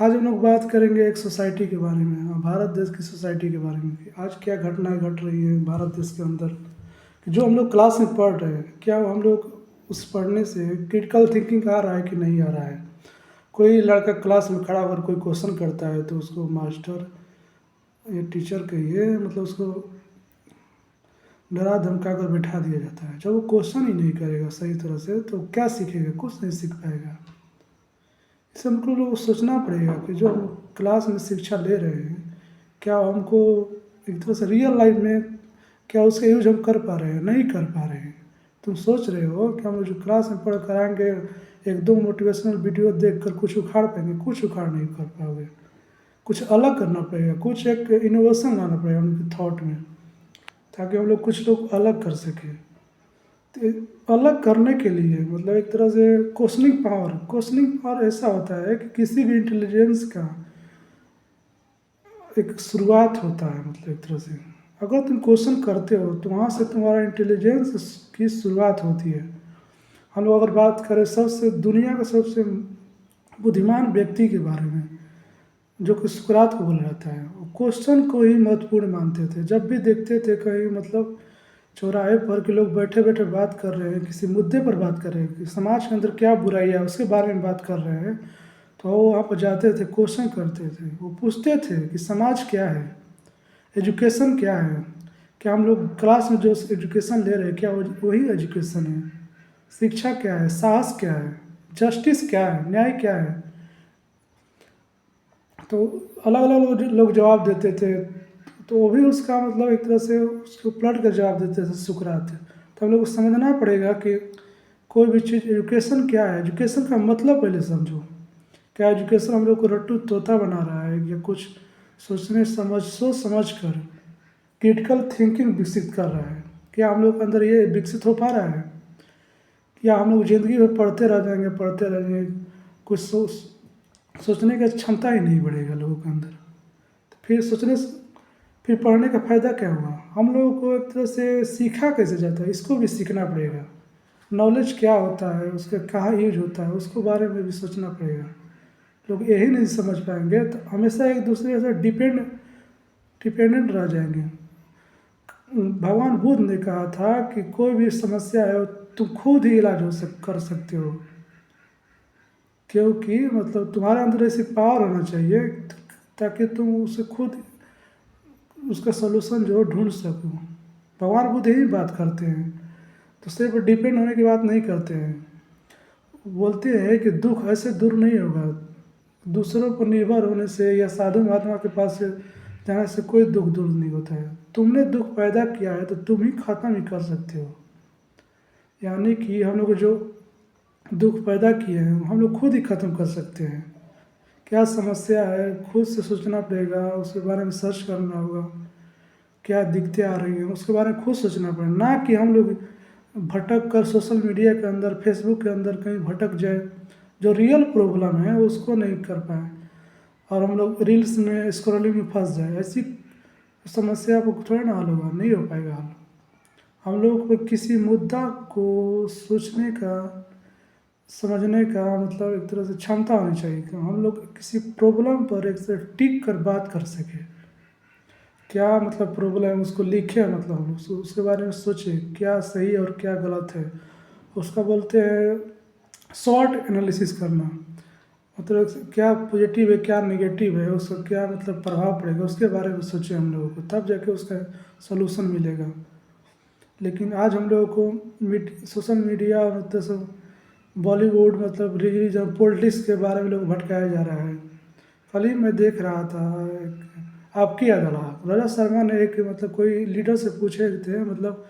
आज हम लोग बात करेंगे एक सोसाइटी के बारे में, भारत देश की सोसाइटी के बारे में कि आज क्या घटनाएं घट रही हैं भारत देश के अंदर। कि जो हम लोग क्लास में पढ़ रहे हैं, क्या हम लोग उस पढ़ने से क्रिटिकल थिंकिंग आ रहा है कि नहीं आ रहा है। कोई लड़का क्लास में खड़ा होकर कोई क्वेश्चन करता है तो उसको मास्टर या टीचर कहिए, मतलब उसको डरा धमका कर बैठा दिया जाता है। जब वो क्वेश्चन ही नहीं करेगा सही तरह से तो क्या सीखेगा, कुछ नहीं सीख पाएगा। इससे हमको लोग सोचना पड़ेगा कि जो हम क्लास में शिक्षा ले रहे हैं, क्या हमको एक तरह से रियल लाइफ में क्या उसका यूज हम कर पा रहे हैं, नहीं कर पा रहे हैं। तुम सोच रहे हो कि हम जो क्लास में पढ़ कर आएंगे, एक दो मोटिवेशनल वीडियो देख कर कुछ उखाड़ पाएंगे, कुछ उखाड़ नहीं कर पाओगे। कुछ अलग करना पड़ेगा, कुछ एक इनोवेशन लाना पड़ेगा उनके थॉट में, ताकि हम लोग कुछ लोग अलग कर सकें। तो अलग करने के लिए मतलब एक तरह से क्वेश्चनिंग पावर ऐसा होता है कि किसी भी इंटेलिजेंस का एक शुरुआत होता है। मतलब एक तरह से अगर तुम क्वेश्चन करते हो तो वहाँ से तुम्हारा इंटेलिजेंस की शुरुआत होती है। हम लोग अगर बात करें सबसे दुनिया का सबसे बुद्धिमान व्यक्ति के बारे में, जो कि सुकरात को बोला जाता है, वो क्वेश्चन को ही महत्वपूर्ण मानते थे। जब भी देखते थे कहीं मतलब चौराहे पर के लोग बैठे बैठे बात कर रहे हैं, किसी मुद्दे पर बात कर रहे हैं कि समाज के अंदर क्या बुराई है उसके बारे में बात कर रहे हैं, तो वो वहाँ पर जाते थे, क्वेश्चन करते थे, वो पूछते थे कि समाज क्या है, एजुकेशन क्या है, क्या हम लोग क्लास में जो एजुकेशन ले रहे हैं क्या वही एजुकेशन है, शिक्षा क्या है, साहस क्या है, जस्टिस क्या है, न्याय क्या है। तो अलग अलग लोग जवाब देते थे, तो वो भी उसका मतलब एक तरह से उसको पलट कर जवाब देते थे सुकरात। तो हम लोग को समझना पड़ेगा कि कोई भी चीज़ एजुकेशन क्या है, एजुकेशन का मतलब पहले समझो। क्या एजुकेशन हम लोग को रट्टू तोता बना रहा है, या कुछ सोच समझ कर क्रिटिकल थिंकिंग विकसित कर रहा है। क्या हम लोग के अंदर ये विकसित हो पा रहा है, या हम लोग ज़िंदगी में पढ़ते रह जाएंगे, कुछ सोचने की क्षमता ही नहीं बढ़ेगा लोगों के अंदर। तो फिर पढ़ने का फ़ायदा क्या हुआ। हम लोगों को एक तरह से सीखा कैसे जाता है, इसको भी सीखना पड़ेगा। नॉलेज क्या होता है, उसका कहाँ यूज होता है, उसको बारे में भी सोचना पड़ेगा। लोग यही नहीं समझ पाएंगे तो हमेशा एक दूसरे से डिपेंडेंट रह जाएंगे। भगवान बुद्ध ने कहा था कि कोई भी समस्या है तुम खुद ही इलाज कर सकते हो, क्योंकि मतलब तुम्हारे अंदर ऐसी पावर होना चाहिए ताकि तुम उसे खुद उसका सलूशन जो ढूंढ सको। भगवान बुद्ध यही बात करते हैं, दूसरे पर डिपेंड होने की बात नहीं करते हैं। बोलते हैं कि दुख ऐसे दूर नहीं होगा, दूसरों पर निर्भर होने से या साधु महात्मा के पास से जाने से कोई दुख दूर नहीं होता है। तुमने दुख पैदा किया है तो तुम ही ख़त्म ही कर सकते हो। यानी कि हम लोग जो दुख पैदा किए हैं हम लोग खुद ही ख़त्म कर सकते हैं। क्या समस्या है खुद से सोचना पड़ेगा, उसके बारे में सर्च करना होगा। क्या दिक्कतें आ रही हैं उसके बारे में खुद सोचना पड़ेगा, ना कि हम लोग भटक कर सोशल मीडिया के अंदर, फेसबुक के अंदर कहीं भटक जाए। जो रियल प्रॉब्लम है उसको नहीं कर पाए और हम लोग रील्स में स्क्रॉलिंग में फंस जाए। ऐसी समस्या को थोड़ा ना हल होगा, नहीं हो पाएगा हल। हम लोग को किसी मुद्दा को सोचने का, समझने का मतलब एक तरह से क्षमता होनी चाहिए कि हम लोग किसी प्रॉब्लम पर एक से टिक कर बात कर सकें। क्या मतलब प्रॉब्लम है उसको लिखे, मतलब हम लोग उसके बारे में सोचें क्या सही और क्या गलत है। उसका बोलते हैं शॉर्ट एनालिसिस करना, मतलब क्या पॉजिटिव है क्या नेगेटिव है, उसका क्या मतलब प्रभाव पड़ेगा उसके बारे में सोचें हम लोगों को, तब जाके उसका सलूशन मिलेगा। लेकिन आज हम लोगों को सोशल मीडिया मतलब सब बॉलीवुड मतलब रिलीजन पॉलिटिक्स के बारे में लोग भटकाया जा रहा है। कल ही मैं देख रहा था आपकी अदालत राजा शर्मा ने एक मतलब कोई लीडर से पूछे थे, मतलब